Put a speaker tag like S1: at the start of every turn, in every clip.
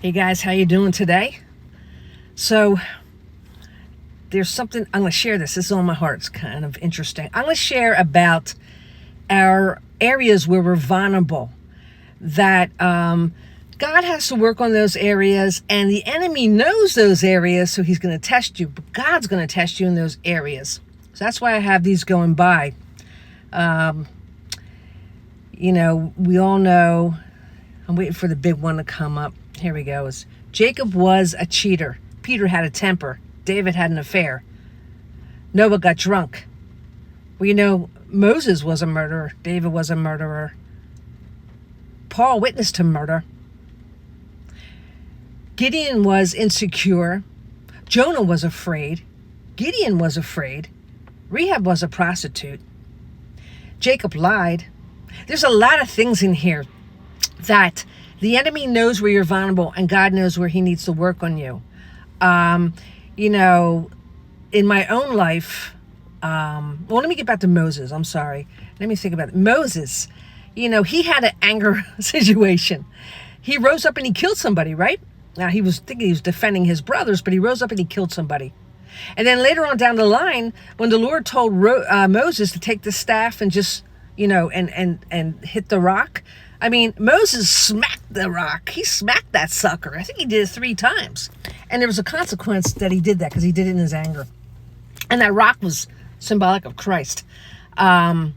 S1: Hey guys, how you doing today? So there's something I'm going to share. This is on my heart. It's kind of interesting. I'm going to share about our areas where we're vulnerable, that God has to work on those areas, and the enemy knows those areas, so he's going to test you, but God's going to test you in those areas. So that's why I have these going by. We all know, I'm waiting for the big one to come up. Here we go. Jacob was a cheater. Peter had a temper. David had an affair. Noah got drunk. Well, Moses was a murderer. David was a murderer. Paul witnessed to murder. Gideon was insecure. Jonah was afraid. Gideon was afraid. Rahab was a prostitute. Jacob lied. There's a lot of things in here that the enemy knows where you're vulnerable, and God knows where he needs to work on you. In my own life, let me get back to Moses. I'm sorry. Let me think about it. Moses, he had an anger situation. He rose up and he killed somebody, right? Now, he was thinking he was defending his brothers, but he rose up and he killed somebody. And then later on down the line, when the Lord told Moses to take the staff and just, and hit the rock, Moses smacked the rock. He smacked that sucker. I think he did it 3 times. And there was a consequence that he did that, because he did it in his anger. And that rock was symbolic of Christ. And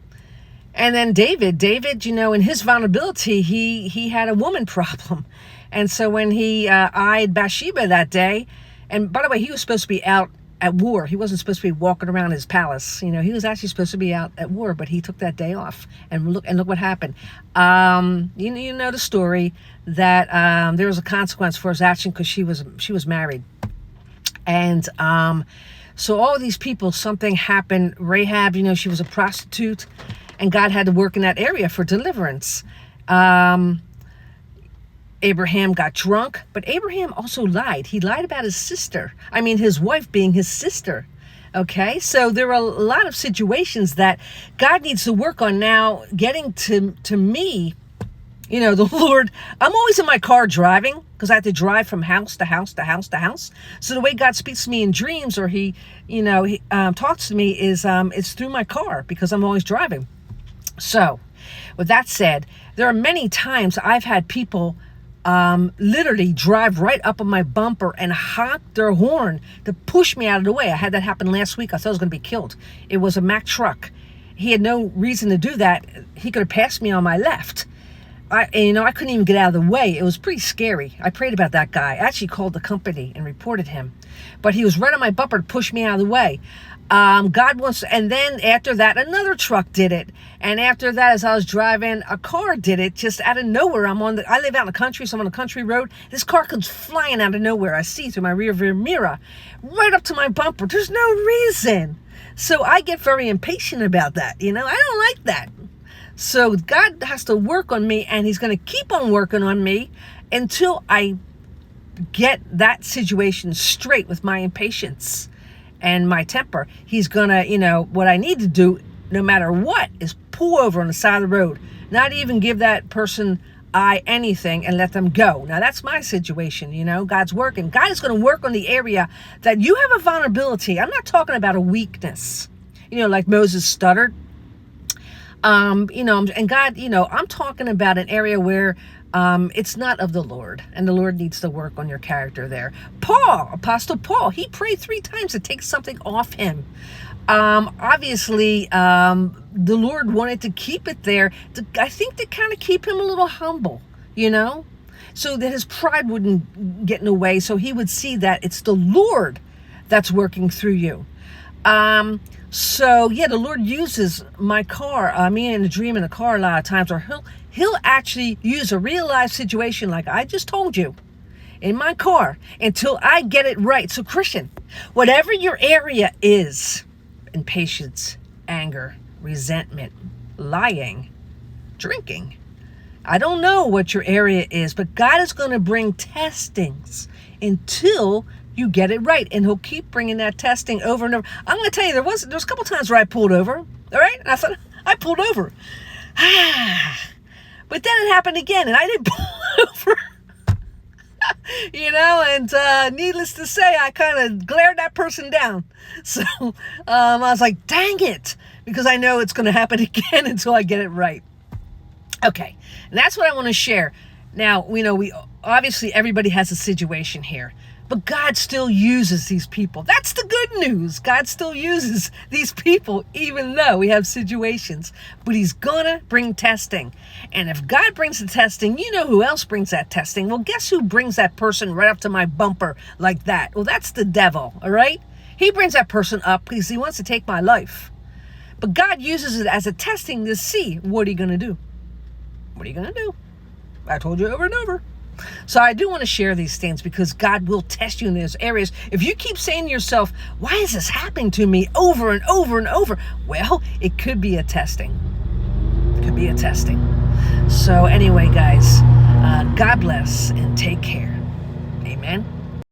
S1: then David, in his vulnerability, he had a woman problem. And so when he eyed Bathsheba that day, and by the way, he was supposed to be out at war. He wasn't supposed to be walking around his palace. He was actually supposed to be out at war, but he took that day off. And look what happened. You know the story, that there was a consequence for his action, because she was married. And so all these people, something happened. Rahab, she was a prostitute, and God had to work in that area for deliverance. Abraham got drunk, but Abraham also lied. He lied about his sister. His wife being his sister. Okay, so there are a lot of situations that God needs to work on. Now, getting to me, the Lord, I'm always in my car driving, because I have to drive from house to house to house to house. So the way God speaks to me in dreams, or he talks to me, is it's through my car, because I'm always driving. So with that said, there are many times I've had people literally drive right up on my bumper and honk their horn to push me out of the way. I had that happen last week. I thought I was going to be killed. It was a Mack truck. He had no reason to do that. He could have passed me on my left. I couldn't even get out of the way. It was pretty scary. I prayed about that guy. I actually called the company and reported him. But he was right on my bumper to push me out of the way. God wants, and then after that, another truck did it. And after that, as I was driving, a car did it just out of nowhere. I live out in the country, so I'm on a country road. This car comes flying out of nowhere. I see through my rear view mirror, right up to my bumper. There's no reason. So I get very impatient about that. I don't like that. So God has to work on me, and he's going to keep on working on me until I get that situation straight with my impatience and my temper. He's gonna, what I need to do, no matter what, is pull over on the side of the road, not even give that person anything, and let them go. Now that's my situation. God's working. God is going to work on the area that you have a vulnerability. I'm not talking about a weakness, like Moses stuttered. And God, I'm talking about an area where it's not of the Lord, and the Lord needs to work on your character there. Apostle Paul, he prayed 3 times to take something off him. Obviously, the Lord wanted to keep it there, I think to kind of keep him a little humble, so that his pride wouldn't get in the way, so he would see that it's the Lord that's working through you. The Lord uses my car, me in a dream in a car a lot of times, or he'll actually use a real life situation like I just told you in my car until I get it right. So Christian, whatever your area is, impatience, anger, resentment, lying, drinking, I don't know what your area is, but God is going to bring testings until you get it right, and he'll keep bringing that testing over and over. I'm going to tell you, there was a couple times where I pulled over, all right? And I thought, I pulled over. But then it happened again, and I didn't pull over. And needless to say, I kind of glared that person down. So I was like, dang it, because I know it's going to happen again until I get it right. Okay, and that's what I want to share. Now, we obviously everybody has a situation here, but God still uses these people. That's the good news. God still uses these people, even though we have situations. But he's gonna bring testing. And if God brings the testing, you know who else brings that testing? Well, guess who brings that person right up to my bumper like that? Well, that's the devil, all right? He brings that person up because he wants to take my life. But God uses it as a testing to see, what are you gonna do? What are you gonna do? I told you over and over. So I do want to share these things because God will test you in those areas. If you keep saying to yourself, why is this happening to me over and over and over? Well, it could be a testing. It could be a testing. So anyway, guys, God bless and take care. Amen.